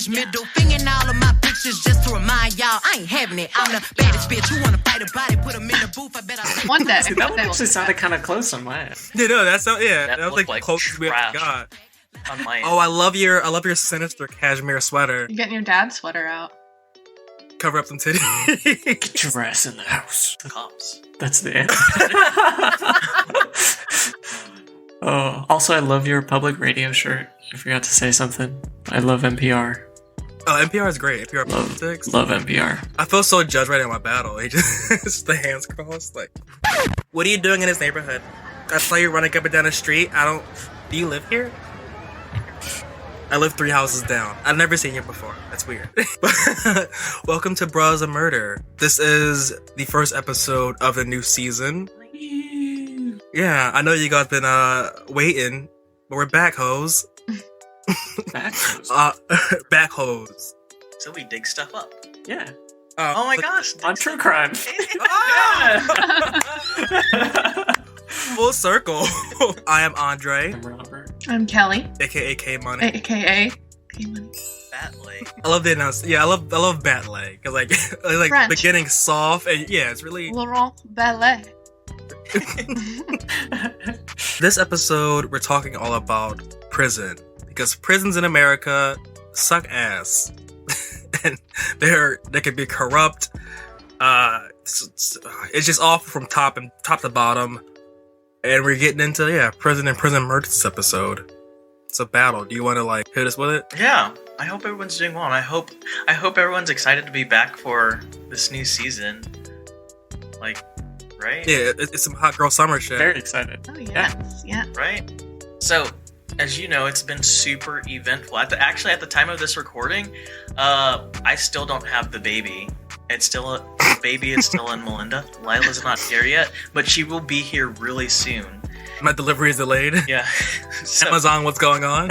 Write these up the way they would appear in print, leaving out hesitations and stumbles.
bitch. Middle finger in all of my pictures just to remind y'all I ain't having it. I'm the baddest bitch. Who wanna fight a body? Put him in the booth. I bet I one day. See, that one actually sounded kind of close on my end. Yeah, no, that was looked like close to me. God. On my end. Oh, I love your sinister cashmere sweater. You're getting your dad's sweater out. Cover up some titties. Get your ass in the house. Cops. That's the end. Oh, also, I love your public radio shirt. I forgot to say something. I love NPR. Oh, NPR is great. NPR politics. Love NPR. I feel so judged right in my battle. He just the hands crossed. Like, what are you doing in this neighborhood? I saw you running up and down the street. Do you live here? I live 3 houses down. I've never seen you before. That's weird. Welcome to Bras of Murder. This is the first episode of the new season. Yeah, I know you guys been waiting, but we're back, hoes. Back hoes? Back hoes. So we dig stuff up. Yeah. Oh my gosh. On true crime. Full circle. I am Andre. I'm Robert. I'm Kelly. AKA K Money. AKA K Money. Bat leg. I love the announcement. Yeah, I love bat leg. Cause like French. beginning soft and yeah, it's really. Laurent Ballet. This episode, we're talking all about prison because prisons in America suck ass, and they can be corrupt. It's just awful from top to bottom, and we're getting into prison and prison murder this episode. It's a battle. Do you want to hit us with it? Yeah, I hope everyone's doing well. And I hope everyone's excited to be back for this new season. Right? Yeah, it's some hot girl summer shit. Very excited. Oh, yes. Yeah. Right? So, as you know, it's been super eventful. At the time of this recording, I still don't have the baby. It's still in Melinda. Lila's not here yet, but she will be here really soon. My delivery is delayed. Yeah. Amazon, what's going on?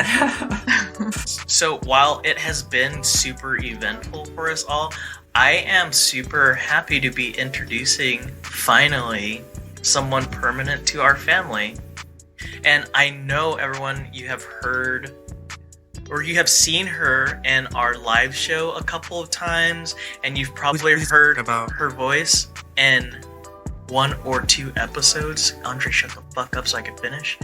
So, while it has been super eventful for us all, I am super happy to be introducing, finally, someone permanent to our family. And I know everyone, you have heard, or you have seen her in our live show a couple of times, and you've probably heard about her voice in 1 or 2 episodes. Andre, shut the fuck up so I can finish.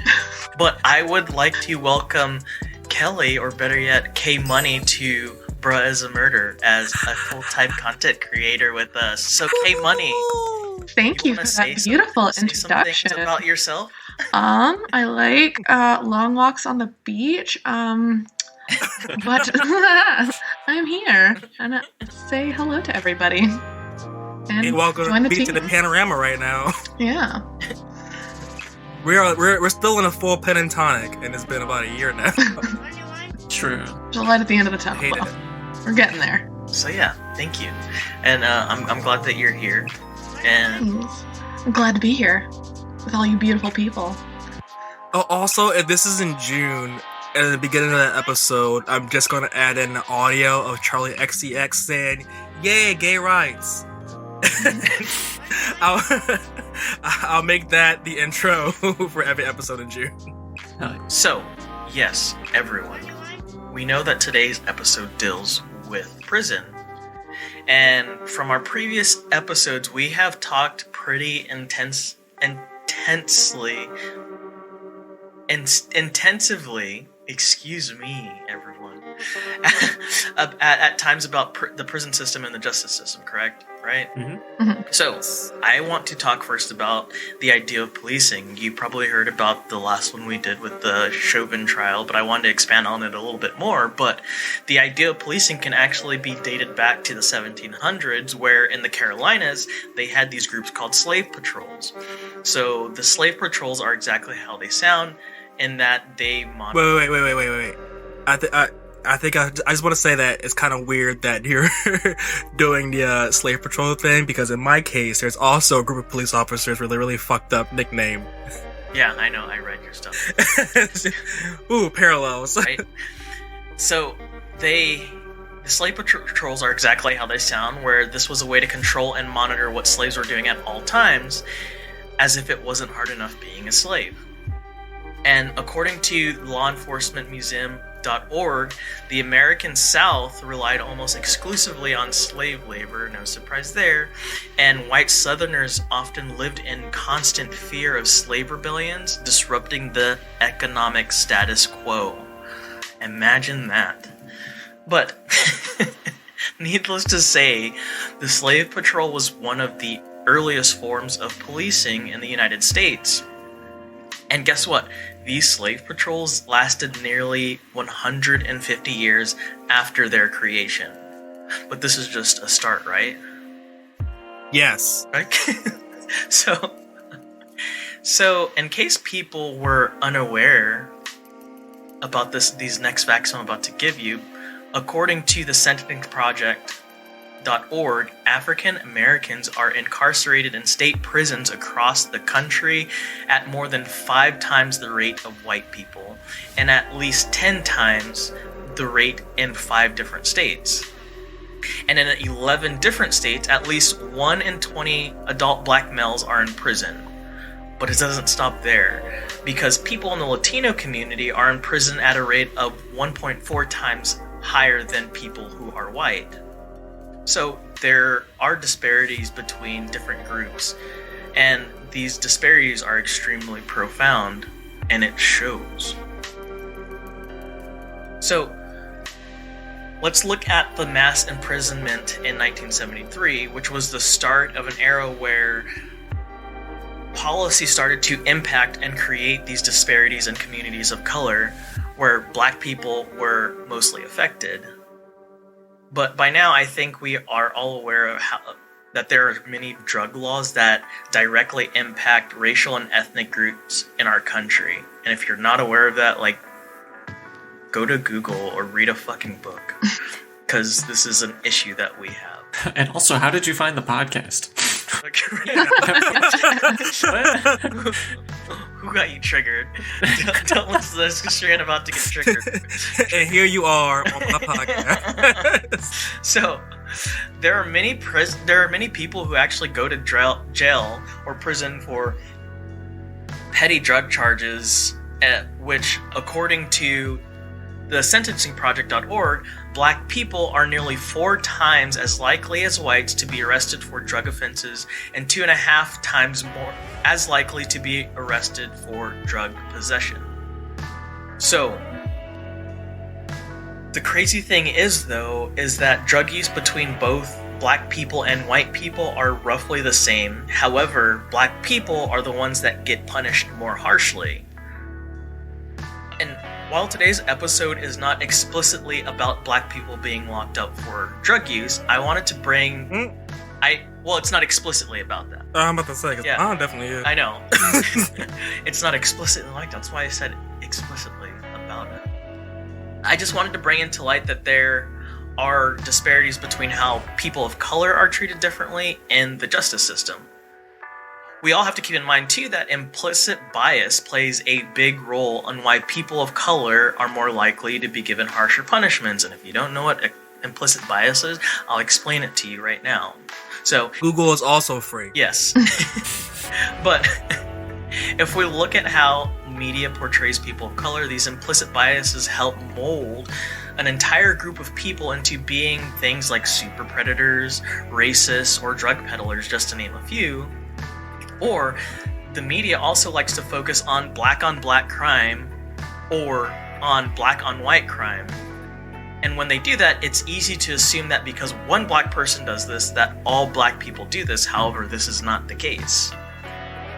But I would like to welcome Kelly, or better yet, K Money, to Bruh is a Murder as a full-time content creator with us. So, K Money, thank you for that beautiful introduction. Say about yourself. I like long walks on the beach. But I'm here and say hello to everybody. And hey, welcome join to the the beach team. in the panorama right now. Yeah. We're still in a full pen and tonic, and it's been about a year now. True. The light at the end of the tunnel. Hate Well, it. we're getting there. So yeah, thank you, and I'm glad that you're here, and I'm glad to be here with all you beautiful people. Oh, also, if this is in June, at the beginning of that episode, I'm just going to add in the audio of Charlie XCX saying, "Yay, gay rights." I'll make that the intro for every episode in June. So yes, everyone, we know that today's episode deals with prison, and from our previous episodes, we have talked pretty intensively. Excuse me, everyone. at times about the prison system and the justice system, correct? Right? Mm-hmm. Mm-hmm. So, I want to talk first about the idea of policing. You probably heard about the last one we did with the Chauvin trial, but I wanted to expand on it a little bit more. But the idea of policing can actually be dated back to the 1700s, where in the Carolinas, they had these groups called slave patrols. So, the slave patrols are exactly how they sound, in that they monitor... Wait. I think I just want to say that it's kind of weird that you're doing the slave patrol thing, because in my case, there's also a group of police officers with a really fucked up nickname. Yeah, I know. I read your stuff. Ooh, parallels. Right? So, the slave patrols are exactly how they sound, where this was a way to control and monitor what slaves were doing at all times, as if it wasn't hard enough being a slave. And according to the Law Enforcement Museum, Catastrophe.org, the American South relied almost exclusively on slave labor, no surprise there, and white Southerners often lived in constant fear of slave rebellions, disrupting the economic status quo. Imagine that. But, needless to say, the slave patrol was one of the earliest forms of policing in the United States. And guess what? These slave patrols lasted nearly 150 years after their creation. But this is just a start, right? Yes. Right? So in case people were unaware about these next facts I'm about to give you, according to the Sentencing Project, .org, African Americans are incarcerated in state prisons across the country at more than 5 times the rate of white people, and at least 10 times the rate in 5 different states. And in 11 different states, at least 1 in 20 adult black males are in prison. But it doesn't stop there, because people in the Latino community are in prison at a rate of 1.4 times higher than people who are white. So there are disparities between different groups, and these disparities are extremely profound, and it shows. So let's look at the mass imprisonment in 1973, which was the start of an era where policy started to impact and create these disparities in communities of color, where black people were mostly affected. But by now, I think we are all aware of that there are many drug laws that directly impact racial and ethnic groups in our country. And if you're not aware of that, like, go to Google or read a fucking book, because this is an issue that we have. And also, how did you find the podcast? Who got you triggered? Don't listen to this because you're about to get triggered. And here you are on my podcast. So, there are many people who actually go to jail or prison for petty drug charges, which, according to the Sentencing Project.org, black people are nearly 4 times as likely as whites to be arrested for drug offenses and 2.5 times more as likely to be arrested for drug possession. So, the crazy thing is that drug use between both black people and white people are roughly the same. However, black people are the ones that get punished more harshly. And while today's episode is not explicitly about black people being locked up for drug use, I wanted to bring... Well, it's not explicitly about that. I'm about to say, because mine definitely is. I know. It's not explicitly like that. That's why I said explicitly about it. I just wanted to bring into light that there are disparities between how people of color are treated differently in the justice system. We all have to keep in mind, too, that implicit bias plays a big role on why people of color are more likely to be given harsher punishments. And if you don't know what implicit bias is, I'll explain it to you right now. So, Google is also free. Yes. But if we look at how media portrays people of color, these implicit biases help mold an entire group of people into being things like super predators, racists, or drug peddlers, just to name a few. Or the media also likes to focus on black crime or on black on white crime. And when they do that, it's easy to assume that because one black person does this, that all black people do this. However, this is not the case.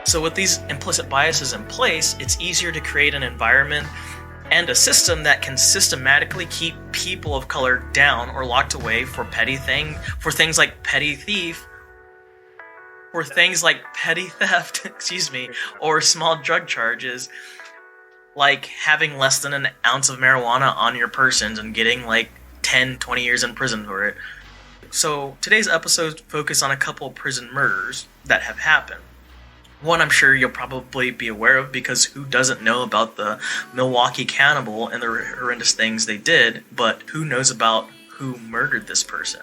So with these implicit biases in place, it's easier to create an environment and a system that can systematically keep people of color down or locked away for things like petty theft, or small drug charges, like having less than an ounce of marijuana on your person and getting like 10, 20 years in prison for it. So today's episode focuses on a couple of prison murders that have happened. One I'm sure you'll probably be aware of, because who doesn't know about the Milwaukee cannibal and the horrendous things they did, but who knows about who murdered this person?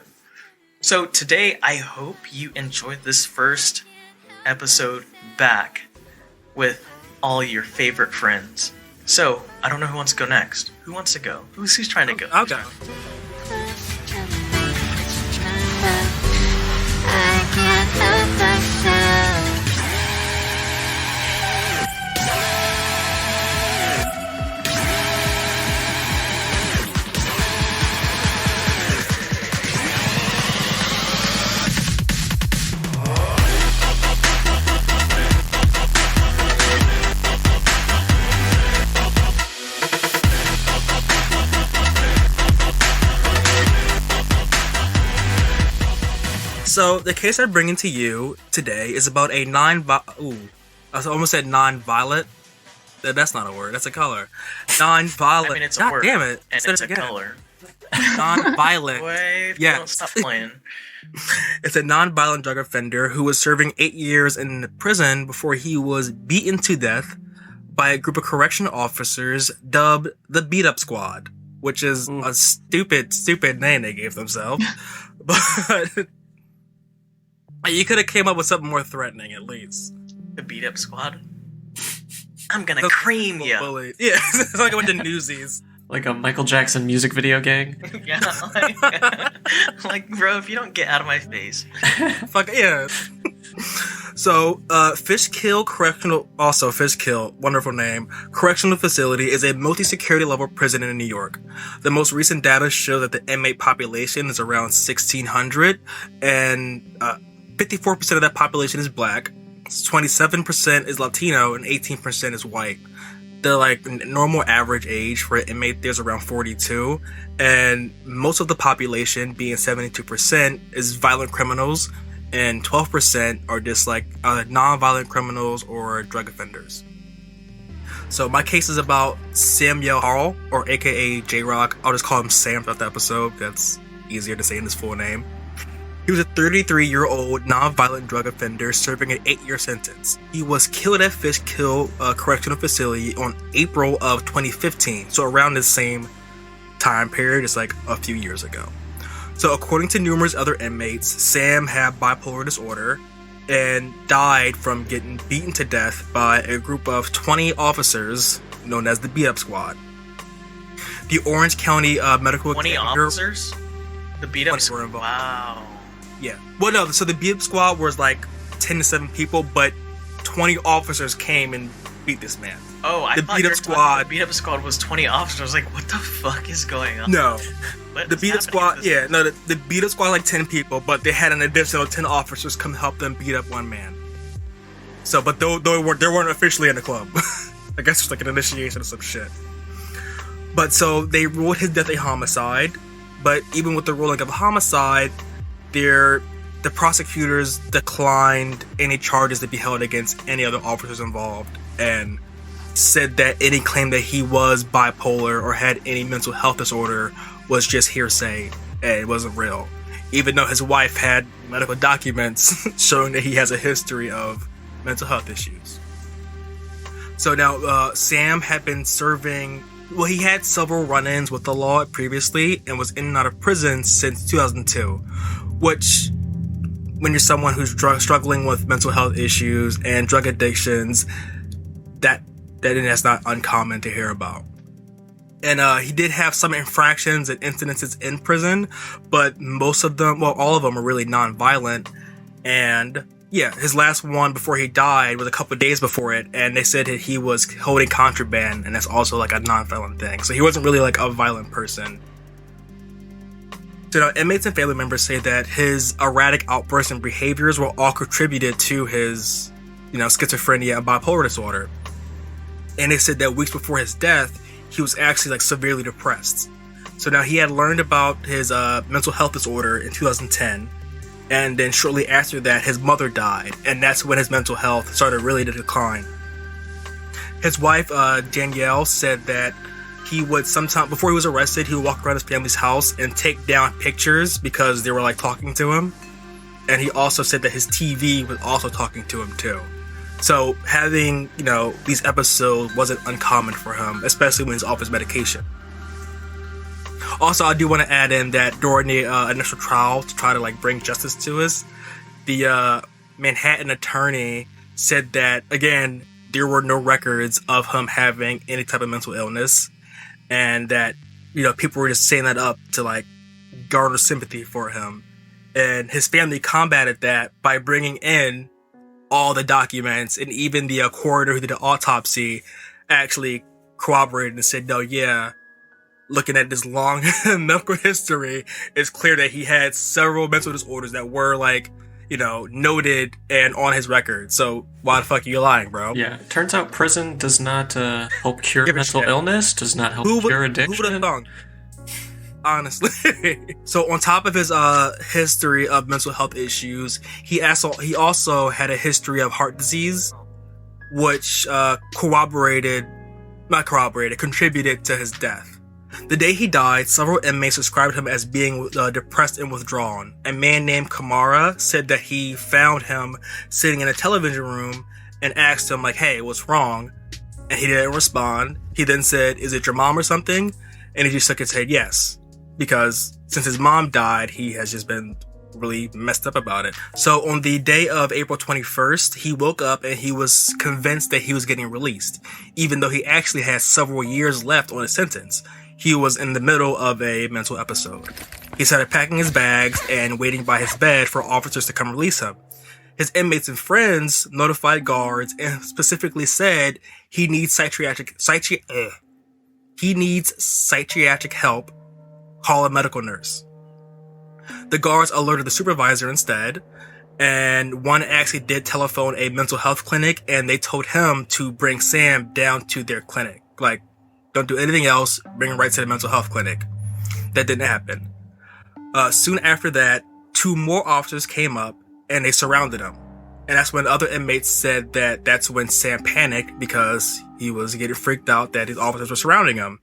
So today, I hope you enjoyed this first episode back with all your favorite friends. So, I don't know who wants to go next. Who wants to go? Who's trying to go? I'll go. I can't help myself. So the case I'm bringing to you today is about a I almost said non-violet. That's not a word. That's a color. Non-violent. I mean, it's a God word. damn it! And Say it's it a again. color. Non-violent. Wait, Yes. don't stop playing. It's a non-violent drug offender who was serving 8 years in prison before he was beaten to death by a group of correctional officers dubbed the Beat Up Squad, which is a stupid name they gave themselves. But you could have came up with something more threatening, at least. The Beat Up Squad? I'm gonna cream you. Bully. Yeah, it's like I went to Newsies. Like a Michael Jackson music video gang. Yeah, like, bro, if you don't get out of my face. Fuck yeah. So, Fishkill, wonderful name, correctional facility is a multi-security level prison in New York. The most recent data show that the inmate population is around 1,600, and 54% of that population is black, 27% is Latino, and 18% is white. The normal average age for an inmate there's around 42, and most of the population, being 72%, is violent criminals, and 12% are just non-violent criminals or drug offenders. So my case is about Samuel Harrell, or aka J-Rock. I'll just call him Sam throughout the episode. That's easier to say in his full name. He was a 33-year-old non-violent drug offender serving an 8-year sentence. He was killed at Fishkill Correctional Facility on April of 2015, so around the same time period, it's like a few years ago. So according to numerous other inmates, Sam had bipolar disorder and died from getting beaten to death by a group of 20 officers known as the Beat Up Squad. The Orange County Medical 20 Examiner... officers? The Beat Up 20 were Squad? involved. Wow. Yeah. Well, no, so the Beat Up Squad was 10 to 7 people, but 20 officers came and beat this man. Oh, I The thought Beat you Up were talking Squad- about the Beat Up Squad was 20 officers. I was like, what the fuck is going on? No. What The is Beat Up happening Squad, in this- the Beat Up Squad 10 people, but they had an additional 10 officers come help them beat up one man. So, but they weren't officially in the club. I guess it's like an initiation or some shit. But so they ruled his death a homicide, but even with the ruling of a homicide, the prosecutors declined any charges to be held against any other officers involved, and said that any claim that he was bipolar or had any mental health disorder was just hearsay and it wasn't real, even though his wife had medical documents showing that he has a history of mental health issues. So now Sam had been serving, he had several run-ins with the law previously and was in and out of prison since 2002, which, when you're someone who's struggling with mental health issues and drug addictions, that's not uncommon to hear about. And he did have some infractions and incidences in prison, but all of them are really non-violent. And yeah, his last one before he died was a couple of days before it, and they said that he was holding contraband, and that's also a non-violent thing. So he wasn't really a violent person. So now, inmates and family members say that his erratic outbursts and behaviors were all contributed to his, schizophrenia and bipolar disorder. And they said that weeks before his death, he was actually severely depressed. So now he had learned about his mental health disorder in 2010, and then shortly after that, his mother died, and that's when his mental health started really to decline. His wife, Danielle, said that he would sometimes, before he was arrested, he would walk around his family's house and take down pictures because they were talking to him. And he also said that his TV was also talking to him too. So having, these episodes wasn't uncommon for him, especially when he's off his medication. Also, I do want to add in that during the initial trial to try to bring justice to us, the Manhattan attorney said that, again, there were no records of him having any type of mental illness, and that, people were just saying that up to, like, garner sympathy for him. And his family combated that by bringing in all the documents, and even the coroner who did the autopsy actually corroborated and said, no, yeah, looking at this long medical history, it's clear that he had several mental disorders that were, like, noted and on his record. So why the fuck are you lying, bro? Yeah, turns out prison does not help cure mental illness, does not help cure addiction. Who would have thought? Honestly. So on top of his history of mental health issues, he also had a history of heart disease, which contributed to his death. The day he died, several inmates described him as being depressed and withdrawn. A man named Kamara said that he found him sitting in a television room and asked him, like, hey, what's wrong? And he didn't respond. He then said, is it your mom or something? And he just shook his head, yes. Because since his mom died, he has just been really messed up about it. So on the day of April 21st, he woke up and he was convinced that he was getting released, even though he actually had several years left on his sentence. He was in the middle of a mental episode. He started packing his bags and waiting by his bed for officers to come release him. His inmates and friends notified guards and specifically said he needs psychiatric help. Call a medical nurse. The guards alerted the supervisor instead, and one actually did telephone a mental health clinic, and they told him to bring Sam down to their clinic. Like, don't do anything else, bring him right to the mental health clinic. That didn't happen. Soon after that, 2 more officers came up, and they surrounded him. And that's when other inmates said that that's when Sam panicked because he was getting freaked out that his officers were surrounding him.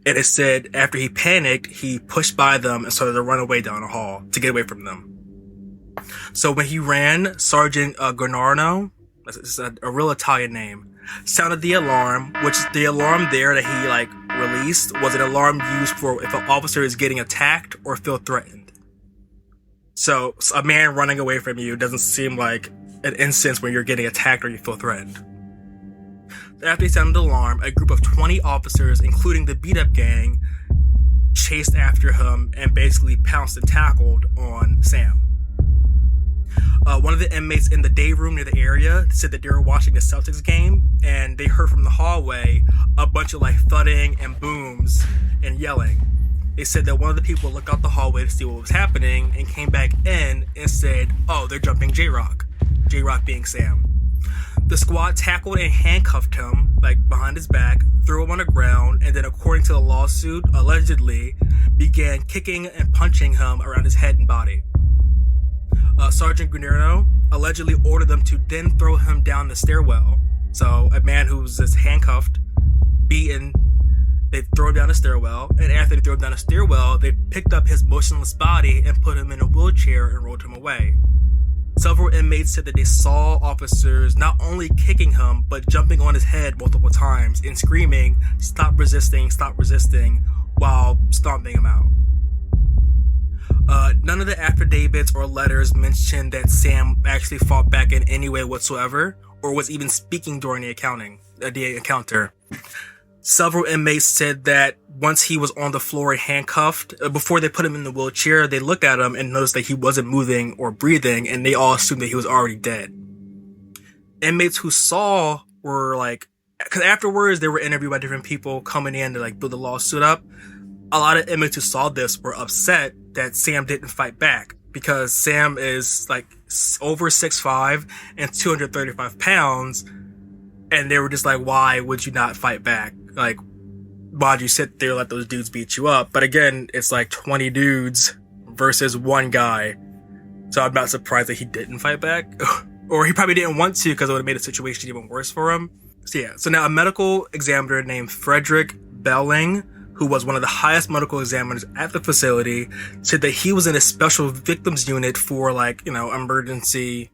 And it said after he panicked, he pushed by them and started to run away down the hall to get away from them. So when he ran, Sergeant Gurnarno, it's a real Italian name, sounded the alarm, which the alarm there that he released was an alarm used for if an officer is getting attacked or feel threatened. So a man running away from you doesn't seem like an instance when you're getting attacked or you feel threatened. After he sounded the alarm, a group of 20 officers, including the beat-up gang, chased after him and basically pounced and tackled on Sam. One of the inmates in the day room near the area said that they were watching the Celtics game and they heard from the hallway a bunch of thudding and booms and yelling. They said that one of the people looked out the hallway to see what was happening and came back in and said, oh, they're jumping J-Rock. J-Rock being Sam. The squad tackled and handcuffed him, behind his back, threw him on the ground, and then, according to the lawsuit, allegedly began kicking and punching him around his head and body. Sergeant Gurnarno allegedly ordered them to then throw him down the stairwell. So, a man who was just handcuffed, beaten, they throw him down the stairwell, and after they threw him down the stairwell, they picked up his motionless body and put him in a wheelchair and rolled him away. Several inmates said that they saw officers not only kicking him, but jumping on his head multiple times and screaming, stop resisting, while stomping him out. None of the affidavits or letters mentioned that Sam actually fought back in any way whatsoever, or was even speaking during the encounter. Several inmates said that once he was on the floor handcuffed, before they put him in the wheelchair, they looked at him and noticed that he wasn't moving or breathing, and they all assumed that he was already dead. Inmates who saw were because afterwards they were interviewed by different people coming in to build the lawsuit up. A lot of inmates who saw this were upset that Sam didn't fight back, because Sam is over 6'5" and 235 pounds, and they were just why would you not fight back? Why'd you sit there and let those dudes beat you up? But again, it's 20 dudes versus one guy. So I'm not surprised that he didn't fight back. Or he probably didn't want to, because it would have made the situation even worse for him. So yeah. So now a medical examiner named Frederick Belling, who was one of the highest medical examiners at the facility, said that he was in a special victims unit for emergency,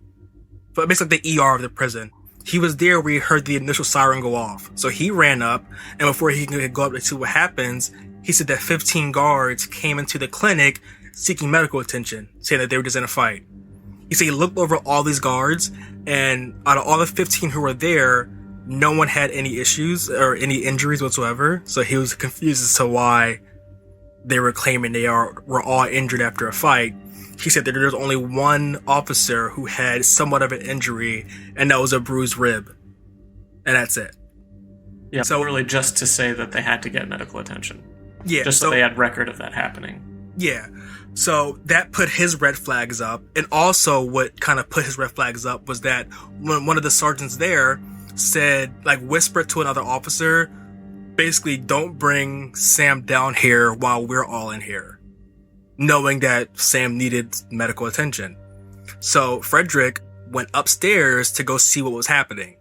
but basically the ER of the prison. He was there where he heard the initial siren go off. So he ran up, and before he could go up to see what happens, he said that 15 guards came into the clinic seeking medical attention, saying that they were just in a fight. He said he looked over all these guards, and out of all the 15 who were there, no one had any issues or any injuries whatsoever. So he was confused as to why they were claiming were all injured after a fight. He said that there was only one officer who had somewhat of an injury, and that was a bruised rib. And that's it. Yeah, so really just to say that they had to get medical attention. Yeah. Just so they had record of that happening. Yeah. So that put his red flags up. And also what kind of put his red flags up was that when one of the sergeants there said, like, whispered to another officer, basically, don't bring Sam down here while we're all in here, knowing that Sam needed medical attention. So Frederick went upstairs to go see what was happening.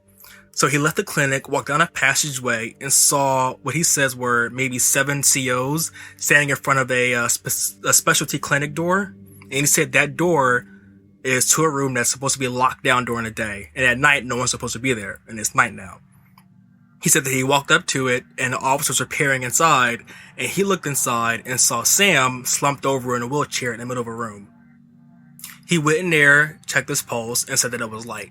So he left the clinic, walked down a passageway, and saw what he says were maybe 7 COs standing in front of a specialty clinic door. And he said that door is to a room that's supposed to be locked down during the day. And at night, no one's supposed to be there. And it's night now. He said that he walked up to it, and the officers were peering inside, and he looked inside and saw Sam slumped over in a wheelchair in the middle of a room. He went in there, checked his pulse, and said that it was light.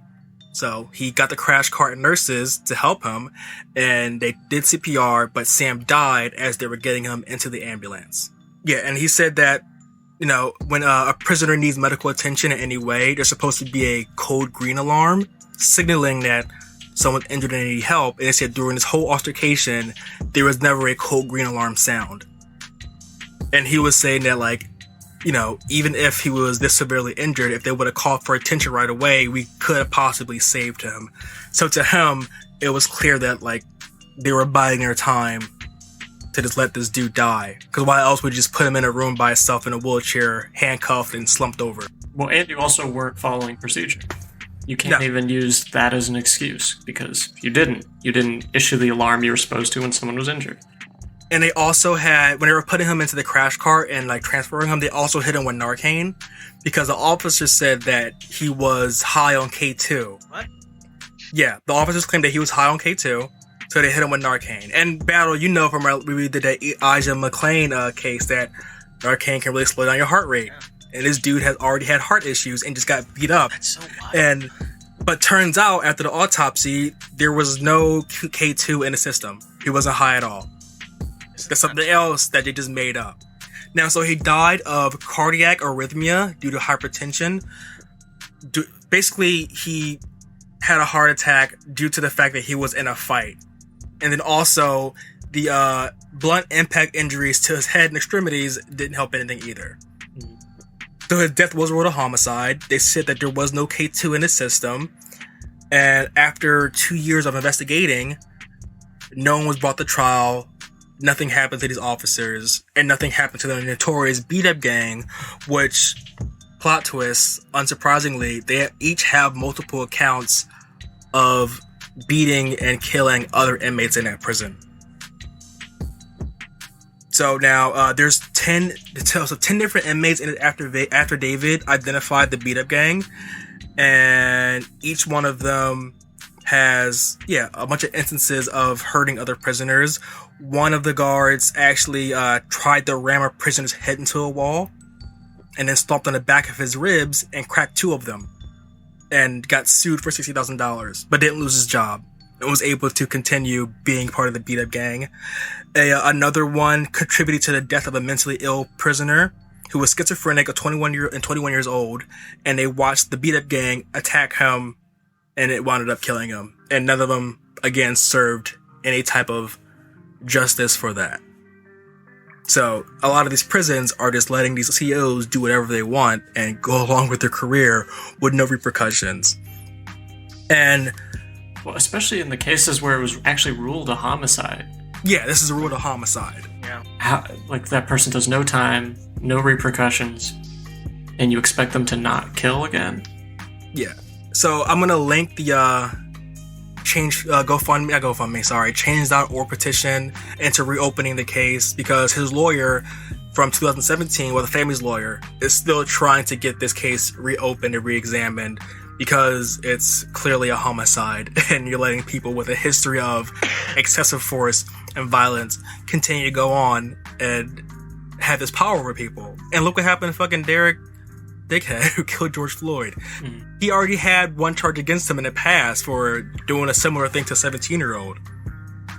So he got the crash cart nurses to help him, and they did CPR, but Sam died as they were getting him into the ambulance. Yeah, and he said that, you know, when a prisoner needs medical attention in any way, there's supposed to be a code green alarm signaling that someone's injured and need help. And they said during this whole altercation, there was never a code green alarm sound. And he was saying that, like, you know, even if he was this severely injured, if they would have called for attention right away, we could have possibly saved him. So to him, it was clear that, like, they were biding their time to just let this dude die. Because why else would you just put him in a room by himself in a wheelchair, handcuffed and slumped over? Well, and you also weren't following procedure. You can't even use that as an excuse, because you didn't issue the alarm you were supposed to when someone was injured. And they also had, when they were putting him into the crash cart and, like, transferring him, they also hit him with Narcan, because the officer said that he was high on K2. What? Yeah, the officers claimed that he was high on K2, so they hit him with Narcan. And Battle, you know from our, we did that Elijah McClain case that Narcan can really slow down your heart rate. Yeah. And this dude has already had heart issues and just got beat up. That's so wild. But turns out, after the autopsy, there was no K2 in the system. He wasn't high at all. That's something else that they just made up. Now, so he died of cardiac arrhythmia due to hypertension. Basically, he had a heart attack due to the fact that he was in a fight. And then also, the blunt impact injuries to his head and extremities didn't help anything either. So his death was ruled a homicide. They said that there was no K2 in the system. And after 2 years of investigating, no one was brought to trial. Nothing happened to these officers, and nothing happened to the notorious beat-up gang, which, plot twist, unsurprisingly, they each have multiple accounts of beating and killing other inmates in that prison. So now, there's 10 different inmates in it after David identified the beat-up gang, and each one of them has, a bunch of instances of hurting other prisoners. One of the guards actually tried to ram a prisoner's head into a wall and then stomped on the back of his ribs and cracked 2 of them and got sued for $60,000, but didn't lose his job and was able to continue being part of the beat-up gang. Another one contributed to the death of a mentally ill prisoner who was schizophrenic, 21 years old, and they watched the beat-up gang attack him, and it wound up killing him. And none of them, again, served any type of justice for that. So a lot of these prisons are just letting these COs do whatever they want and go along with their career with no repercussions. And well, especially in the cases where it was actually ruled a homicide. Yeah, this is a ruled a homicide. Yeah. Like that person does no time, no repercussions, and you expect them to not kill again? Yeah. So I'm gonna link the change change.org petition into reopening the case, because his lawyer from 2017, well, the family's lawyer, is still trying to get this case reopened and re-examined, because it's clearly a homicide and you're letting people with a history of excessive force and violence continue to go on and have this power over people. And look what happened to fucking Derek dickhead who killed George Floyd. He already had one charge against him in the past for doing a similar thing to a 17-year-old.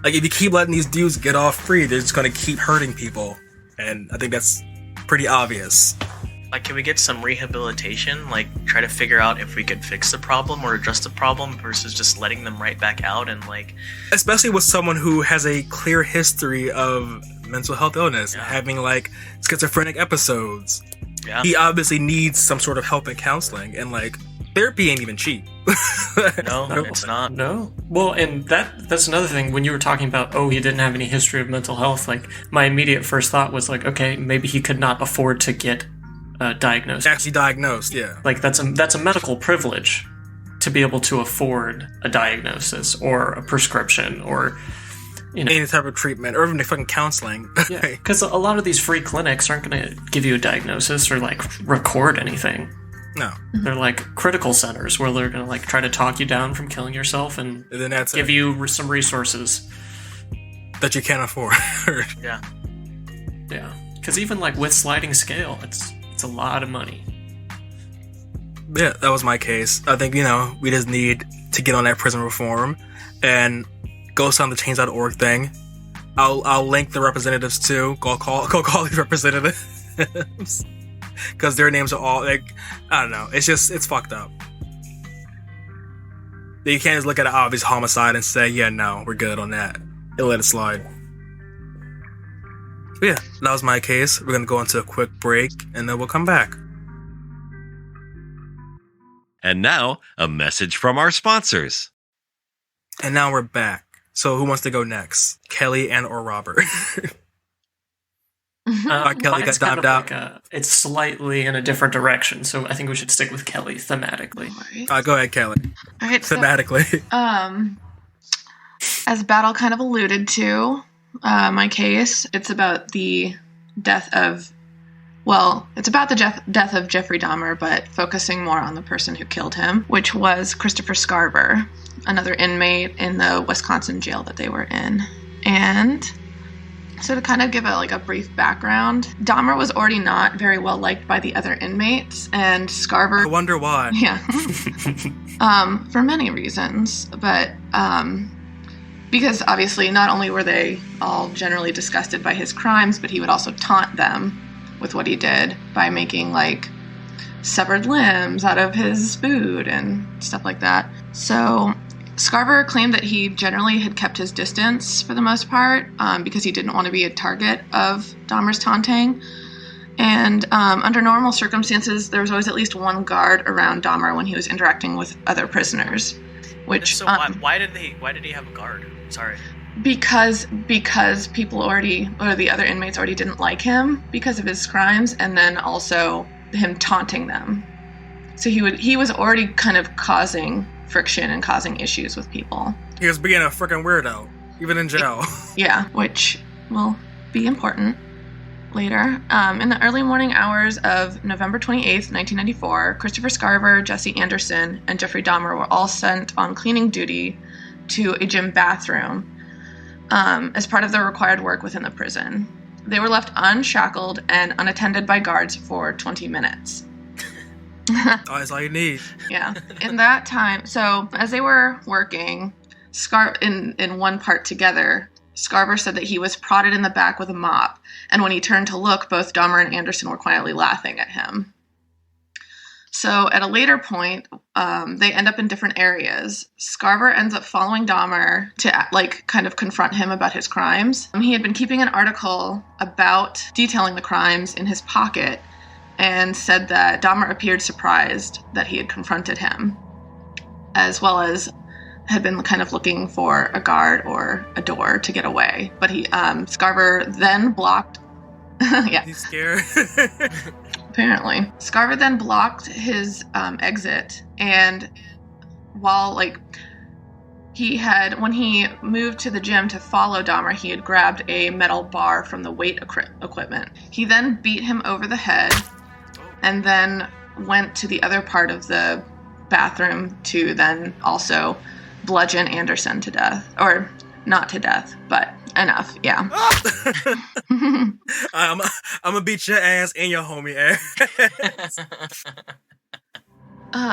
Like, if you keep letting these dudes get off free, they're just gonna keep hurting people. And I think that's pretty obvious. Like, can we get some rehabilitation? Like, try to figure out if we could fix the problem or address the problem versus just letting them right back out and, like... Especially with someone who has a clear history of mental health illness, having, like, schizophrenic episodes. Yeah. He obviously needs some sort of help and counseling, and, like, therapy ain't even cheap. No, it's not. No. Well, and that's another thing. When you were talking about, he didn't have any history of mental health, like, my immediate first thought was, like, okay, maybe he could not afford to get diagnosed. Actually diagnosed, yeah. Like, that's a medical privilege to be able to afford a diagnosis or a prescription or, you know, any type of treatment or even fucking counseling. Yeah, because a lot of these free clinics aren't going to give you a diagnosis or, like, record anything. No. They're like critical centers where they're going to, like, try to talk you down from killing yourself and then that's give you some resources that you can't afford. Yeah. Yeah. Because even, like, with sliding scale, it's a lot of money. Yeah, that was my case. I think, we just need to get on that prison reform and go sign the change.org thing. I'll link the representatives too. Go call these representatives. Because their names are all, like, I don't know. It's fucked up. You can't just look at an obvious homicide and say, yeah, no, we're good on that. And let it slide. But yeah, that was my case. We're going to go into a quick break, and then we'll come back. And now, a message from our sponsors. And now we're back. So who wants to go next? Kelly and or Robert? Kelly got dived out. It's slightly in a different direction, so I think we should stick with Kelly thematically. Right. Go ahead, Kelly. All right, Thematically. As Battle kind of alluded to, my case, it's about the death of, death of Jeffrey Dahmer, but focusing more on the person who killed him, which was Christopher Scarver, another inmate in the Wisconsin jail that they were in. And so to kind of give a brief background, Dahmer was already not very well liked by the other inmates, and Scarver... I wonder why. Yeah. For many reasons, but because obviously not only were they all generally disgusted by his crimes, but he would also taunt them with what he did by making, like, severed limbs out of his food and stuff like that. So Scarver claimed that he generally had kept his distance for the most part because he didn't want to be a target of Dahmer's taunting. And under normal circumstances, there was always at least one guard around Dahmer when he was interacting with other prisoners. Which So why did he have a guard? Sorry. Because people already, or the other inmates already didn't like him because of his crimes, and then also him taunting them. So he was already kind of causing friction and causing issues with people. He was being a freaking weirdo, even in jail. Yeah, which will be important later. In the early morning hours of November 28th, 1994, Christopher Scarver, Jesse Anderson, and Jeffrey Dahmer were all sent on cleaning duty to a gym bathroom as part of their required work within the prison. They were left unshackled and unattended by guards for 20 minutes. That's all you need. Yeah. In that time, so as they were working, in one part together, Scarver said that he was prodded in the back with a mop, and when he turned to look, both Dahmer and Anderson were quietly laughing at him. So at a later point, they end up in different areas. Scarver ends up following Dahmer to, like, kind of confront him about his crimes. He had been keeping an article about detailing the crimes in his pocket and said that Dahmer appeared surprised that he had confronted him, as well as had been kind of looking for a guard or a door to get away. But Scarver then blocked... Yeah. He's scared. Apparently. Scarver then blocked his exit, and while, like, when he moved to the gym to follow Dahmer, he had grabbed a metal bar from the weight equipment. He then beat him over the head, and then went to the other part of the bathroom to then also bludgeon Anderson to death. Or, not to death, but Enough, yeah. I'm gonna beat your ass and your homie ass.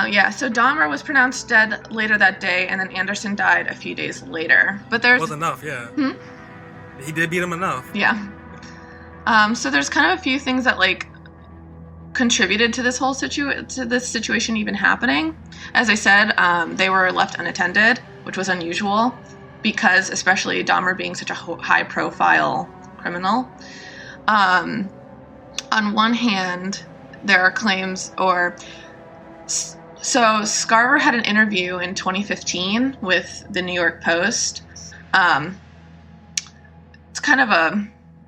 Yeah, so Dahmer was pronounced dead later that day, and then Anderson died a few days later. But there's... Was enough, yeah. He did beat him enough. Yeah. So there's kind of a few things that, like, contributed to this whole situation even happening. As I said, they were left unattended, which was unusual, because especially Dahmer being such a high-profile criminal. On one hand, there are claims, so Scarver had an interview in 2015 with the New York Post. It's kind of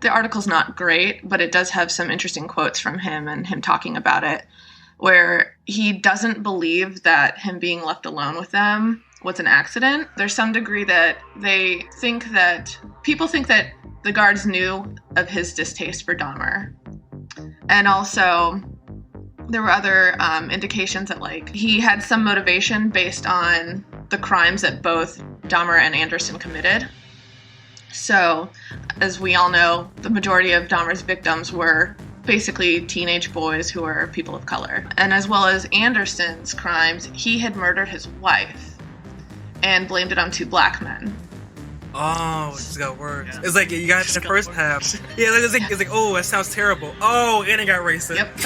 the article's not great, but it does have some interesting quotes from him and him talking about it, where he doesn't believe that him being left alone with them was an accident. There's some degree that people think that the guards knew of his distaste for Dahmer. And also, there were other indications that, like, he had some motivation based on the crimes that both Dahmer and Anderson committed. So, as we all know, the majority of Dahmer's victims were basically teenage boys who were people of color. And as well as Anderson's crimes, he had murdered his wife and blamed it on 2 black men. Oh, it just got worse. Yeah. It's like you got the first half. Yeah, it's like, oh, that sounds terrible. Oh, and it got racist. Yep.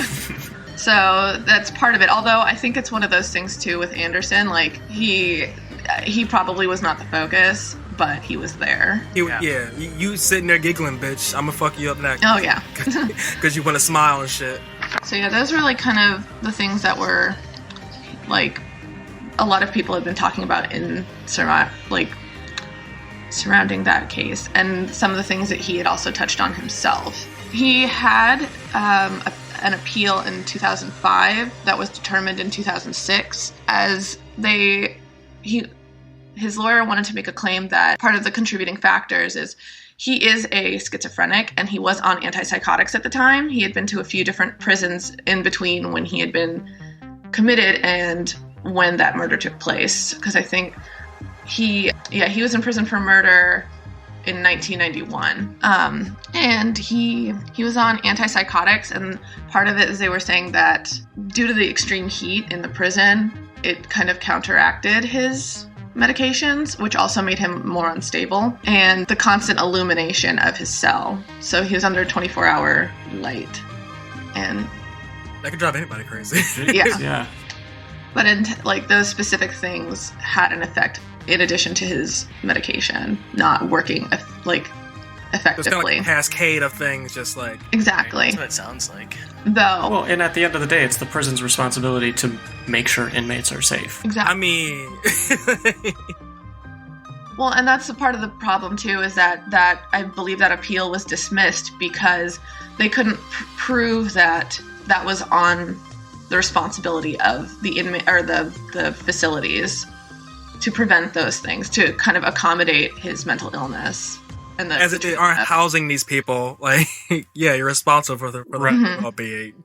So that's part of it. Although I think it's one of those things too with Anderson. Like he probably was not the focus, but he was there. Yeah, you sitting there giggling, bitch. I'm gonna fuck you up next. Oh yeah, because you want to smile and shit. So yeah, those were like kind of the things that were like a lot of people have been talking about in surrounding that case, and some of the things that he had also touched on himself. He had an appeal in 2005 that was determined in 2006 as his lawyer wanted to make a claim that part of the contributing factors is he is a schizophrenic and he was on antipsychotics at the time. He had been to a few different prisons in between when he had been committed and when that murder took place, because I think he was in prison for murder in 1991. And he was on antipsychotics, and part of it is they were saying that due to the extreme heat in the prison, it kind of counteracted his medications, which also made him more unstable, and the constant illumination of his cell. So he was under a 24-hour light. And that could drive anybody crazy. Yeah. Yeah. But those specific things had an effect in addition to his medication not working effectively. It's kind of like a cascade of things, just like... Exactly. That's what it sounds like. Though... Well, and at the end of the day, it's the prison's responsibility to make sure inmates are safe. Exactly. I mean... Well, and that's a part of the problem, too, is that I believe that appeal was dismissed because they couldn't prove that was on the responsibility of the inmate or the facilities to prevent those things, to kind of accommodate his mental illness. And as if they aren't housing these people, like, yeah, you're responsible for the well-being.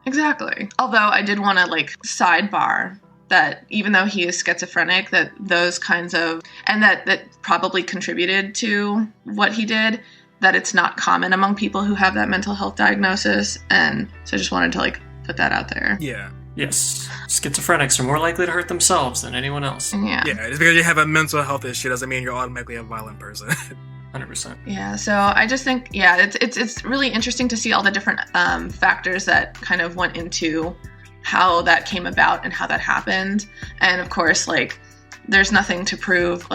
Exactly. Although I did want to sidebar that even though he is schizophrenic, that those kinds of, and that probably contributed to what he did, that it's not common among people who have that mental health diagnosis. And so I just wanted to put that out there. Yeah. Yes. Schizophrenics are more likely to hurt themselves than anyone else. Yeah. Yeah, just because you have a mental health issue doesn't mean you're automatically a violent person. 100%. Yeah, so I just think, it's really interesting to see all the different factors that kind of went into how that came about and how that happened. And of course, there's nothing to prove,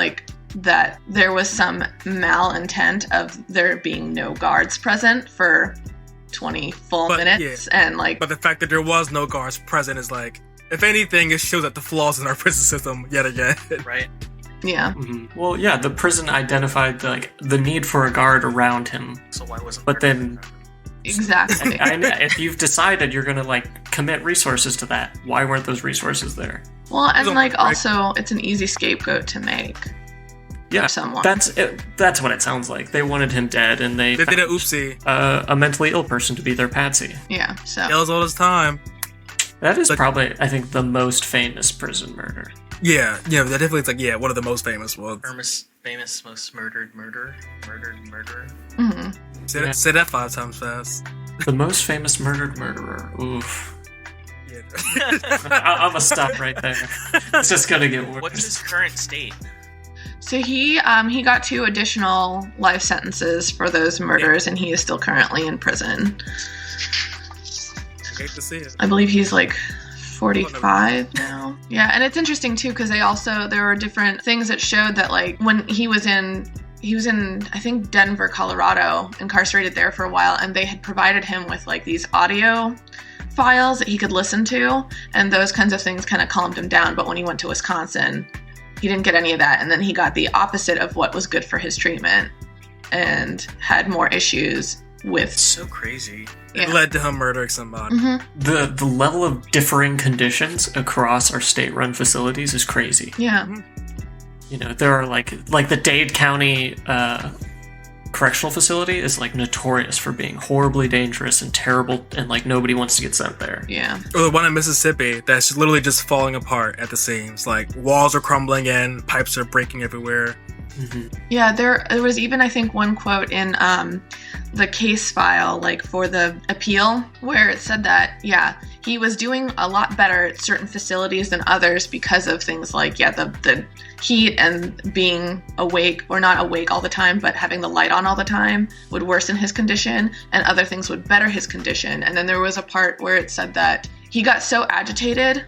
that there was some malintent of there being no guards present for 20 full minutes. Yeah. And but the fact that there was no guards present is if anything, it shows that the flaws in our prison system yet again. Right. Yeah. Mm-hmm. Well, yeah, the prison identified the need for a guard around him. So why wasn't? But then, exactly. If you've decided you're gonna commit resources to that, why weren't those resources there? Well, and also, it's an easy scapegoat to make. Yeah, someone. That's what it sounds like. They wanted him dead, and they did an oopsie. A mentally ill person to be their patsy. Yeah. So yells all his time. That is probably, I think, the most famous prison murder. Yeah, that definitely is like one of the most famous ones. Famous most murdered murderer. Mm-hmm. Say that 5 times fast. The most famous murdered murderer. Oof. Yeah. I'm gonna stop right there. It's just gonna get worse. What's his current state? So he got 2 additional life sentences for those murders, and he is still currently in prison. Hate to see it. I believe he's like 45 now. Yeah, and it's interesting too because there were different things that showed that like when he was in I think Denver, Colorado, incarcerated there for a while, and they had provided him with like these audio files that he could listen to, and those kinds of things kind of calmed him down. But when he went to Wisconsin, he didn't get any of that, and then he got the opposite of what was good for his treatment and had more issues with. So crazy. It led to him murdering somebody. Mm-hmm. The level of differing conditions across our state-run facilities is crazy. Yeah. There are like the Dade County correctional facility is like notorious for being horribly dangerous and terrible, and like nobody wants to get sent there. Yeah. Or the one in Mississippi that's literally just falling apart at the seams. Like walls are crumbling in, pipes are breaking everywhere. Mm-hmm. Yeah, there was even I think one quote in the case file, like for the appeal, where it said that he was doing a lot better at certain facilities than others because of things like the heat and being awake, or not awake all the time, but having the light on all the time would worsen his condition, and other things would better his condition. And then there was a part where it said that he got so agitated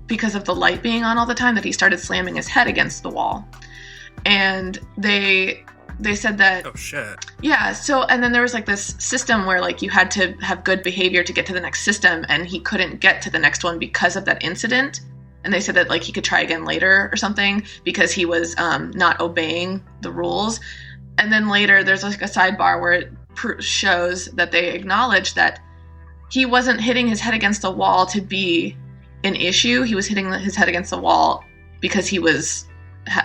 because of the light being on all the time that he started slamming his head against the wall. And they said that... Oh, shit. Yeah, so, and then there was, like, this system where, like, you had to have good behavior to get to the next system, and he couldn't get to the next one because of that incident. And they said that, like, he could try again later or something because he was not obeying the rules. And then later, there's, like, a sidebar where it shows that they acknowledge that he wasn't hitting his head against the wall to be an issue. He was hitting his head against the wall because he was...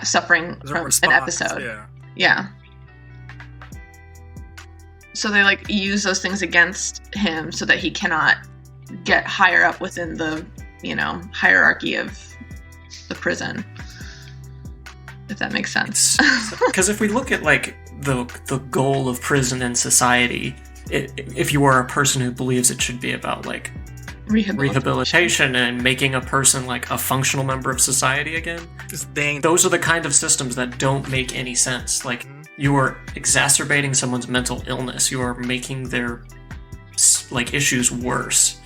suffering from an episode. Yeah. So they like use those things against him so that he cannot get higher up within the, hierarchy of the prison. If that makes sense. Because if we look at like the goal of prison and society, if you are a person who believes it should be about like rehabilitation and making a person like a functional member of society again, those are the kind of systems that don't make any sense. Like you are exacerbating someone's mental illness, you are making their like issues worse.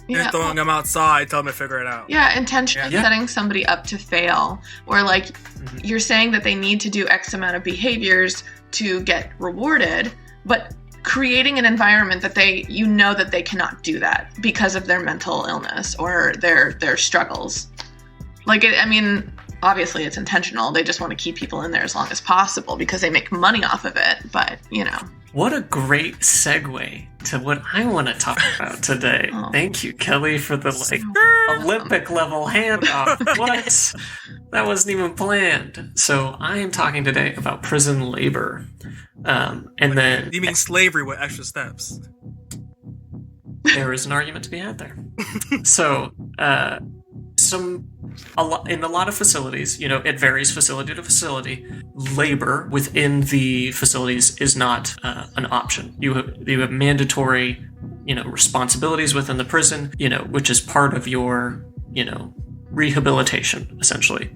You're throwing them outside, tell them to figure it out. Yeah, intentionally setting somebody up to fail, or like you're saying that they need to do X amount of behaviors to get rewarded, but creating an environment that they cannot do that because of their mental illness or their struggles. Like, obviously it's intentional. They just want to keep people in there as long as possible because they make money off of it, but, What a great segue to what I want to talk about today. Oh. Thank you, Kelly, for the, Olympic level handoff. What? That wasn't even planned. So I am talking today about prison labor. Then... You mean slavery with extra steps? There is an argument to be had there. So, in a lot of facilities, it varies facility to facility. Labor within the facilities is not an option. You have mandatory, responsibilities within the prison, which is part of your, rehabilitation, essentially.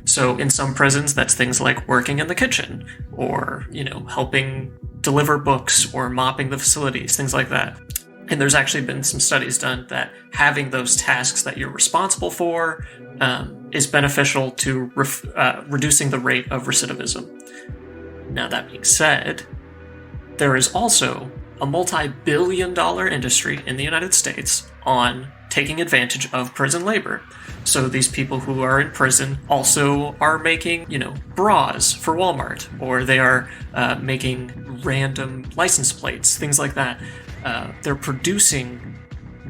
So in some prisons, that's things like working in the kitchen or, helping deliver books or mopping the facilities, things like that. And there's actually been some studies done that having those tasks that you're responsible for is beneficial to reducing the rate of recidivism. Now, that being said, there is also a multi-billion-dollar industry in the United States on taking advantage of prison labor. So these people who are in prison also are making, bras for Walmart, or they are making random license plates, things like that. They're producing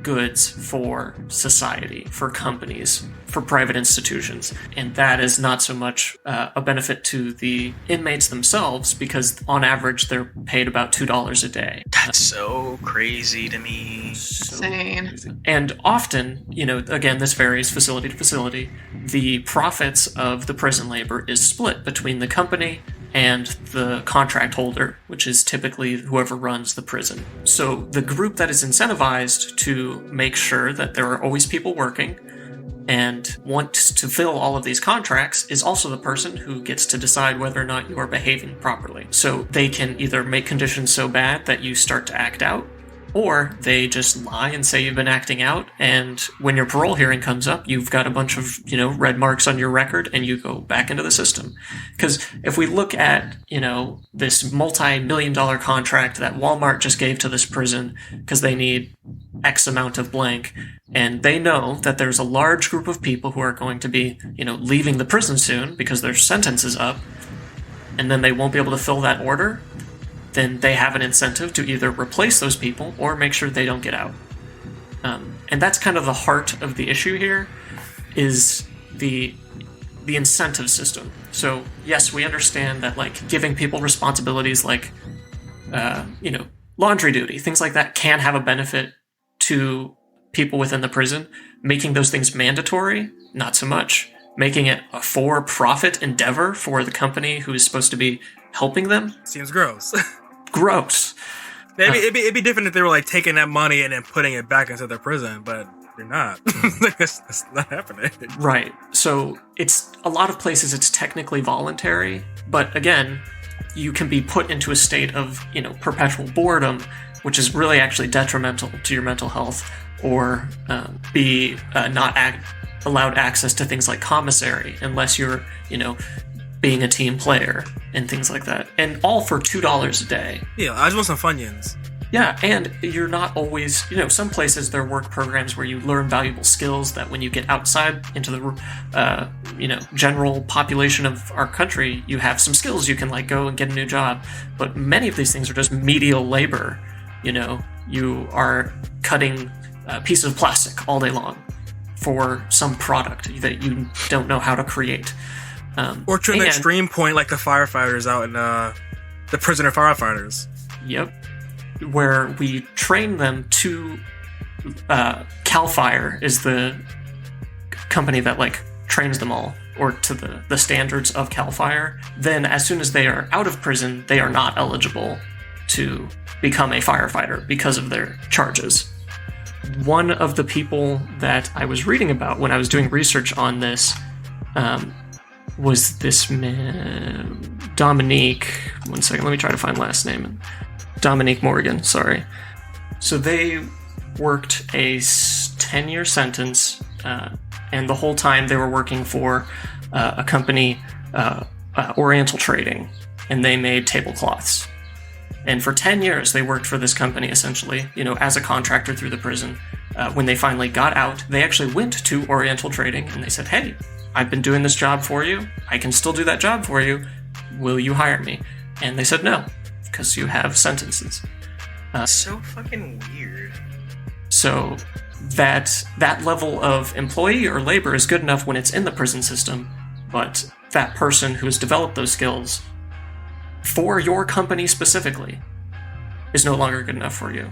goods for society, for companies. for private institutions. And that is not so much a benefit to the inmates themselves, because on average they're paid about $2 a day. That's so crazy to me. Insane. And often, again, this varies facility to facility, the profits of the prison labor is split between the company and the contract holder, which is typically whoever runs the prison. So the group that is incentivized to make sure that there are always people working and wants to fill all of these contracts is also the person who gets to decide whether or not you are behaving properly. So they can either make conditions so bad that you start to act out, or they just lie and say you've been acting out, and when your parole hearing comes up, you've got a bunch of, red marks on your record, and you go back into the system. Because if we look at, this multi-million-dollar contract that Walmart just gave to this prison because they need X amount of blank, and they know that there's a large group of people who are going to be, leaving the prison soon because their sentence is up, and then they won't be able to fill that order, then they have an incentive to either replace those people or make sure they don't get out. And that's kind of the heart of the issue here, is the incentive system. So yes, we understand that giving people responsibilities like laundry duty, things like that can have a benefit to people within the prison. Making those things mandatory, not so much. Making it a for-profit endeavor for the company who is supposed to be helping them seems gross. Gross. Maybe it'd be different if they were taking that money and then putting it back into their prison, but they're not. That's not happening. Right. So it's a lot of places it's technically voluntary, but again, you can be put into a state of perpetual boredom, which is really actually detrimental to your mental health, or be not allowed access to things like commissary unless you're being a team player and things like that. And all for $2 a day. Yeah, I just want some Funyuns. Yeah, and you're not always, some places there are work programs where you learn valuable skills that when you get outside into the, general population of our country, you have some skills you can go and get a new job. But many of these things are just medial labor. You are cutting a piece of plastic all day long for some product that you don't know how to create. Or to an extreme point, like the firefighters out in the prisoner firefighters. Yep. Where we train them to... CAL FIRE is the company that trains them all, or to the standards of CAL FIRE. Then as soon as they are out of prison, they are not eligible to become a firefighter because of their charges. One of the people that I was reading about when I was doing research on this... was this man, Dominique. One second, let me try to find last name. Dominique Morgan, sorry. So they worked a 10-year sentence, and the whole time they were working for a company, Oriental Trading, and they made tablecloths. And for 10 years, they worked for this company, essentially, as a contractor through the prison. When they finally got out, they actually went to Oriental Trading, and they said, hey, I've been doing this job for you. I can still do that job for you. Will you hire me? And they said no, because you have sentences. So fucking weird. So that level of employee or labor is good enough when it's in the prison system, but that person who has developed those skills for your company specifically is no longer good enough for you.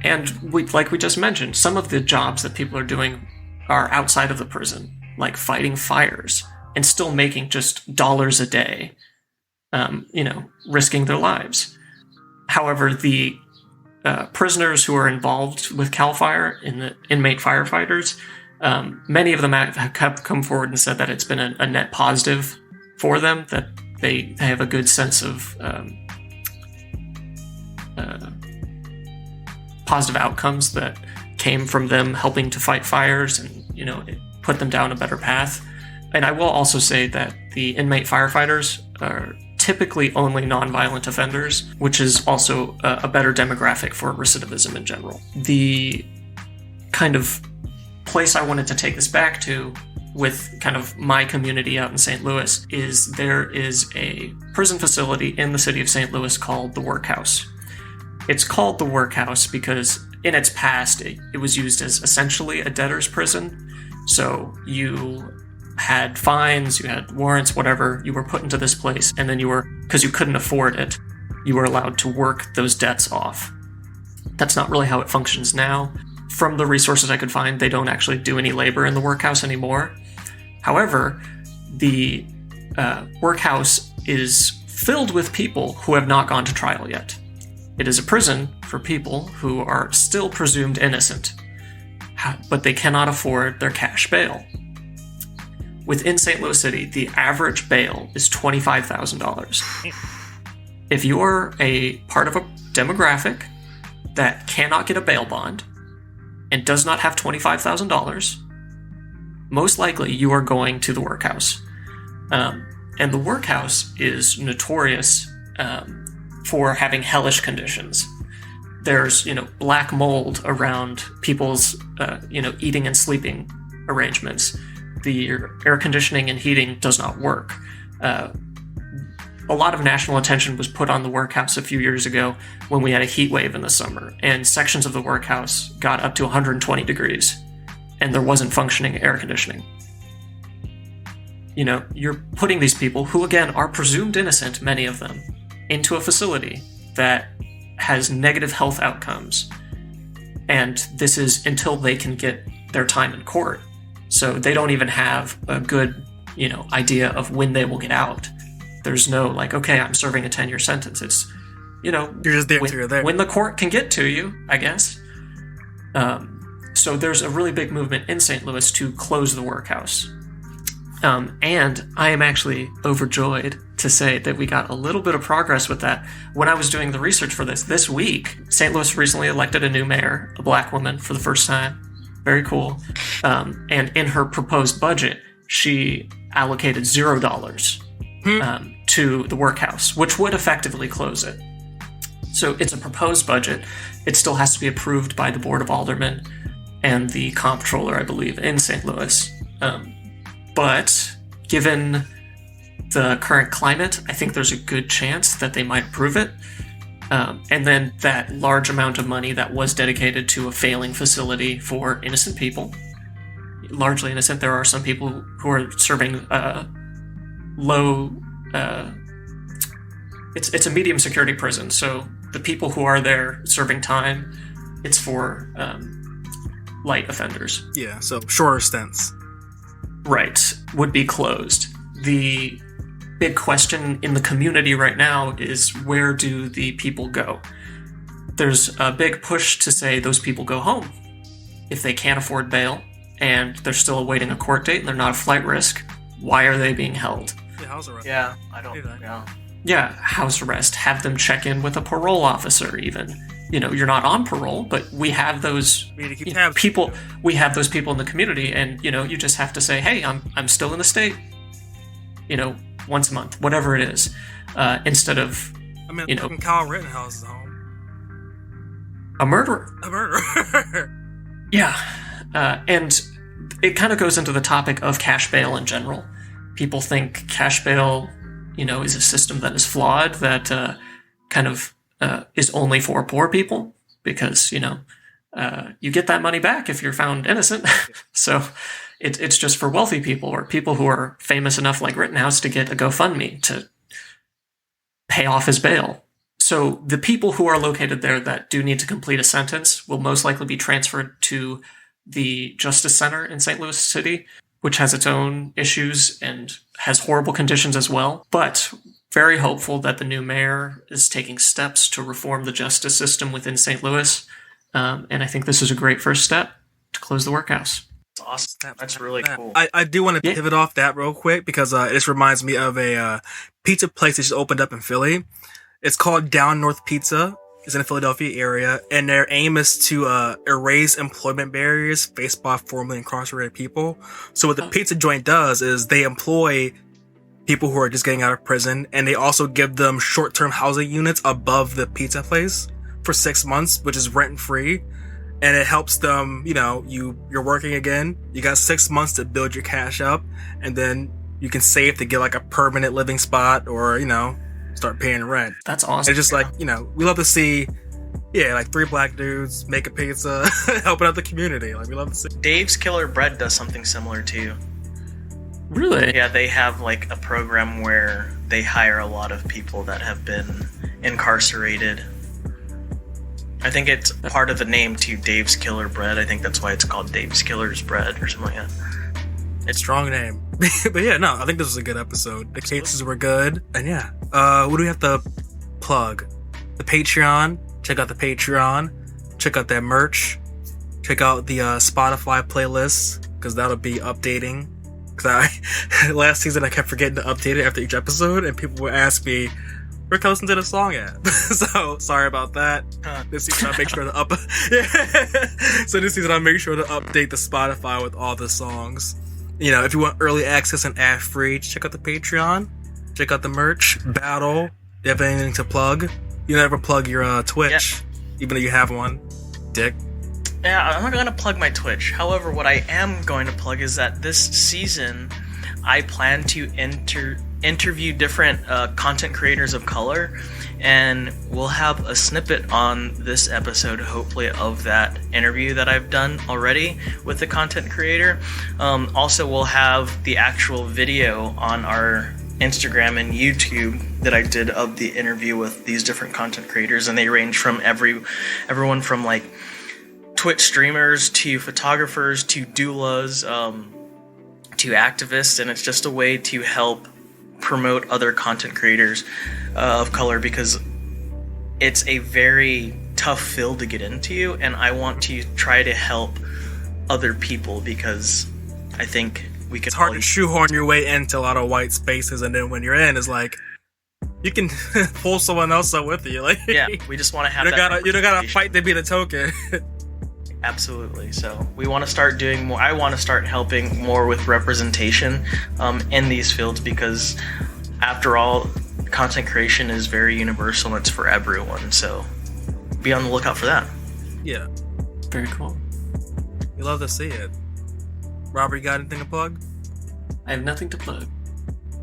And like we just mentioned, some of the jobs that people are doing are outside of the prison, like fighting fires, and still making just dollars a day, risking their lives. However, the prisoners who are involved with CAL FIRE, in the inmate firefighters, many of them have come forward and said that it's been a net positive for them, that they have a good sense of positive outcomes that came from them helping to fight fires, and it put them down a better path. And I will also say that the inmate firefighters are typically only nonviolent offenders, which is also a better demographic for recidivism in general. The kind of place I wanted to take this back to with kind of my community out in St. Louis is there is a prison facility in the city of St. Louis called the Workhouse. It's called the Workhouse because in its past, it was used as essentially a debtor's prison. So you had fines, you had warrants, whatever. You were put into this place, and then because you couldn't afford it, you were allowed to work those debts off. That's not really how it functions now. From the resources I could find, they don't actually do any labor in the workhouse anymore. However, the workhouse is filled with people who have not gone to trial yet. It is a prison for people who are still presumed innocent, but they cannot afford their cash bail. Within St. Louis City, the average bail is $25,000. If you are a part of a demographic that cannot get a bail bond and does not have $25,000, most likely you are going to the workhouse. And the workhouse is notorious for having hellish conditions. There's, black mold around people's, eating and sleeping arrangements. The air conditioning and heating does not work. A lot of national attention was put on the workhouse a few years ago when we had a heat wave in the summer, and sections of the workhouse got up to 120 degrees, and there wasn't functioning air conditioning. You're putting these people, who again are presumed innocent, many of them, into a facility that has negative health outcomes. And this is until they can get their time in court. So they don't even have a good, idea of when they will get out. There's no okay, I'm serving a 10-year sentence. It's, you're just there until you're there. When the court can get to you, I guess. So there's a really big movement in St. Louis to close the workhouse. And I am actually overjoyed to say that we got a little bit of progress with that. When I was doing the research for this week, St. Louis recently elected a new mayor, a black woman, for the first time. Very cool. And in her proposed budget, she allocated $0 to the workhouse, which would effectively close it. So it's a proposed budget. It still has to be approved by the Board of Aldermen and the comptroller, I believe, in St. Louis. But given the current climate, I think there's a good chance that they might approve it. And then that large amount of money that was dedicated to a failing facility for innocent people, largely innocent. There are some people who are serving low. It's a medium security prison, so the people who are there serving time, it's for light offenders. Yeah, so shorter stints. Right, would be closed. The big question in the community right now is, where do the people go? There's a big push to say those people go home. If they can't afford bail and they're still awaiting a court date and they're not a flight risk, why are they being held? Yeah, house arrest. Yeah, I don't. Yeah, house arrest. Have them check in with a parole officer even. You're not on parole, but we have those people. We have those people in the community, and you just have to say, "Hey, I'm still in the state." Once a month, whatever it is, instead of Kyle Rittenhouse is home. A murderer. A murderer. Yeah, and it kind of goes into the topic of cash bail in general. People think cash bail, is a system that is flawed, that is only for poor people, because you get that money back if you're found innocent. So it's just for wealthy people, or people who are famous enough, like Rittenhouse, to get a GoFundMe to pay off his bail. So the people who are located there that do need to complete a sentence will most likely be transferred to the Justice Center in St. Louis City, which has its own issues and has horrible conditions as well. But very hopeful that the new mayor is taking steps to reform the justice system within St. Louis. And I think this is a great first step to close the workhouse. That's awesome. That's really cool. I do want to pivot off that real quick, because it just reminds me of a pizza place that just opened up in Philly. It's called Down North Pizza. It's in the Philadelphia area, and their aim is to erase employment barriers faced by formerly incarcerated people. So what the pizza joint does is they employ people who are just getting out of prison, and they also give them short-term housing units above the pizza place for 6 months, which is rent-free. And it helps them, you're working again. You got 6 months to build your cash up, and then you can save to get like a permanent living spot, or, start paying rent. That's awesome. It's just we love to see, Yeah, like 3 black dudes making pizza, helping out the community. Like, we love to see. Dave's Killer Bread does something similar too. Really? Yeah, they have like a program where they hire a lot of people that have been incarcerated. I think it's part of the name too, Dave's Killer Bread. I think that's why it's called Dave's Killer's Bread or something like that. It's a strong name. But yeah, no, I think this was a good episode. The cases were good. And yeah, what do we have to plug? The Patreon. Check out the Patreon. Check out that merch. Check out the Spotify playlist, because that'll be updating. Because last season I kept forgetting to update it after each episode, and people would ask me, where can I listen to the song at? So, sorry about that. This season I'll make sure to So this season I'll make sure to update the Spotify with all the songs. You know, if you want early access and ad-free, check out the Patreon. Check out the merch. Battle. Do you have anything to plug? You never plug your Twitch, even though you have one. Dick. Yeah, I'm not going to plug my Twitch. However, what I am going to plug is that this season, I plan to interview different content creators of color, and we'll have a snippet on this episode, hopefully, of that interview that I've done already with the content creator. Also, we'll have the actual video on our Instagram and YouTube that I did of the interview with these different content creators, and they range from everyone from like Twitch streamers to photographers to doulas to activists, and it's just a way to help promote other content creators of color, because it's a very tough field to get into, and I want to try to help other people, because I think we can. It's hard to shoehorn your way into a lot of white spaces, and then when you're in, it's like you can pull someone else up with you. Like, yeah, we just want to have. You don't gotta fight to be the token. Absolutely. So we want to start doing more. I want to start helping more with representation in these fields, because after all, content creation is very universal and it's for everyone. So be on the lookout for that. Yeah. Very cool. We love to see it. Robert, you got anything to plug? I have nothing to plug.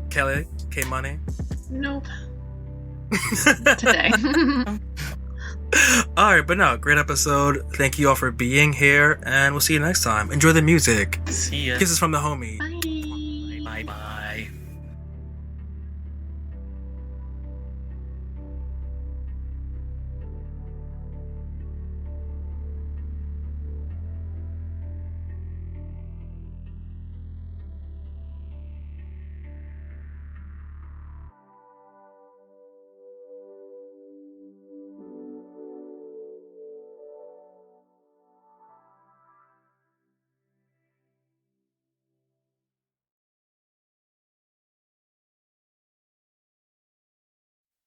Kelly, K-Money? Nope. Today. Alright, but no, great episode. Thank you all for being here, and we'll see you next time. Enjoy the music. See ya. Kisses from the homie. Bye bye.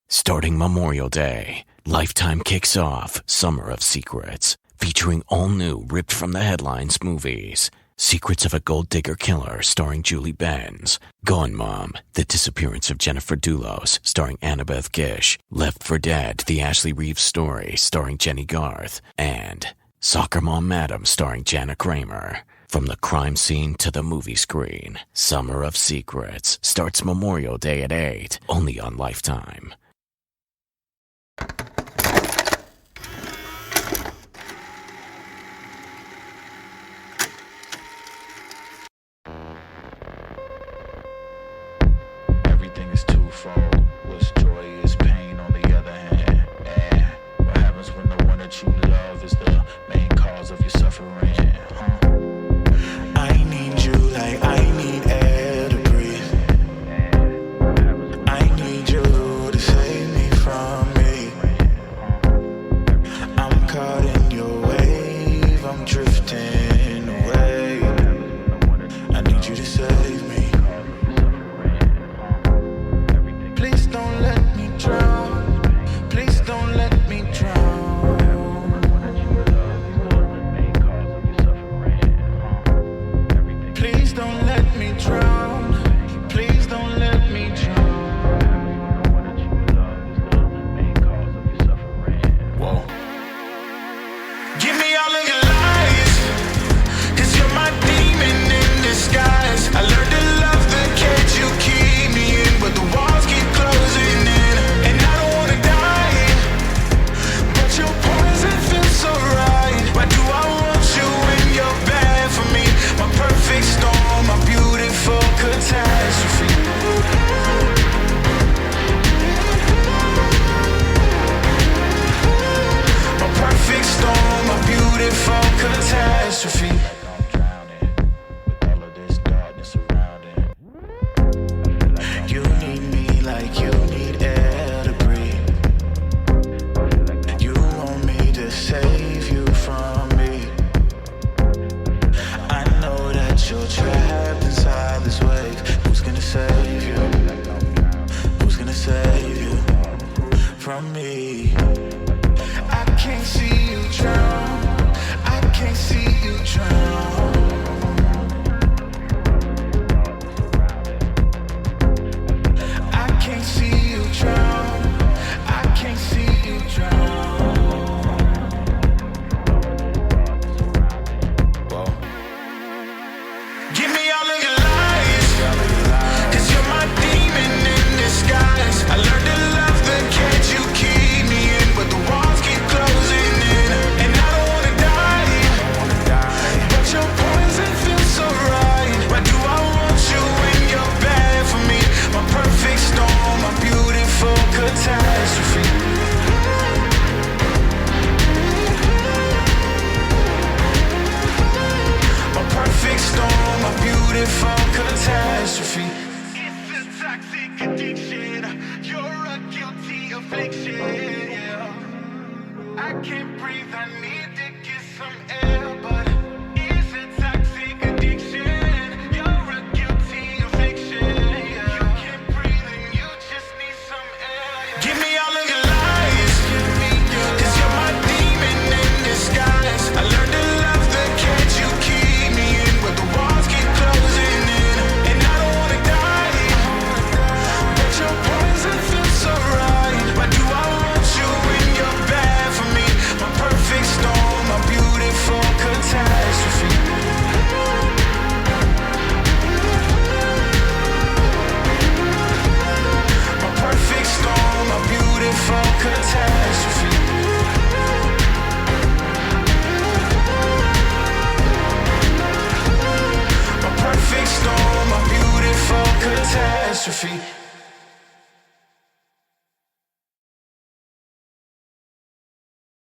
Starting Memorial Day, Lifetime kicks off Summer of Secrets, featuring all new ripped from the headlines movies. Secrets of a Gold Digger Killer starring Julie Benz, Gone Mom, The Disappearance of Jennifer Dulos starring Annabeth Gish, Left for Dead, The Ashley Reeves Story starring Jenny Garth, and Soccer Mom Madam starring Jana Kramer. From the crime scene to the movie screen, Summer of Secrets starts Memorial Day at 8, only on Lifetime. Everything is twofold. What's joy is pain on the other hand. And what happens when the one that you love is the main cause of your suffering? I need you like I need air to breathe. I need you to save me from me. I'm caught in your wave, I'm drifting away. I need you to save me. Please don't let me drown. Please don't let me drown. Please don't let me drown. Please don't let me drown. Whoa. Give me all of your lies, 'cause you're my demon in disguise. I learned to love the cage you keep me in, but the walls keep closing in. And I don't wanna die, but your poison all of your lies, 'cause you're my demon in disguise. I learned to love the cage you keep me in, but the walls keep closing in. And I don't wanna die, but your poison feels so right. Why do I want you when you're bad for me? My perfect storm, my beautiful catastrophe. My perfect storm, my beautiful catastrophe. It's a toxic addiction. You're a guilty affliction. Yeah. I can't breathe. I need to get some air, but it's a toxic addiction. You're a guilty affliction. Yeah. You can't breathe and you just need some air. Yeah. Give me all of your lies, 'cause you're my demon in disguise. I learned to love the cage you keep me in, but the walls keep closing in. And I don't wanna die, but your poison feels so right. Why do I want you when you're bad for me? My perfect storm, my beautiful catastrophe. My perfect storm, my beautiful catastrophe. My perfect storm, my beautiful catastrophe.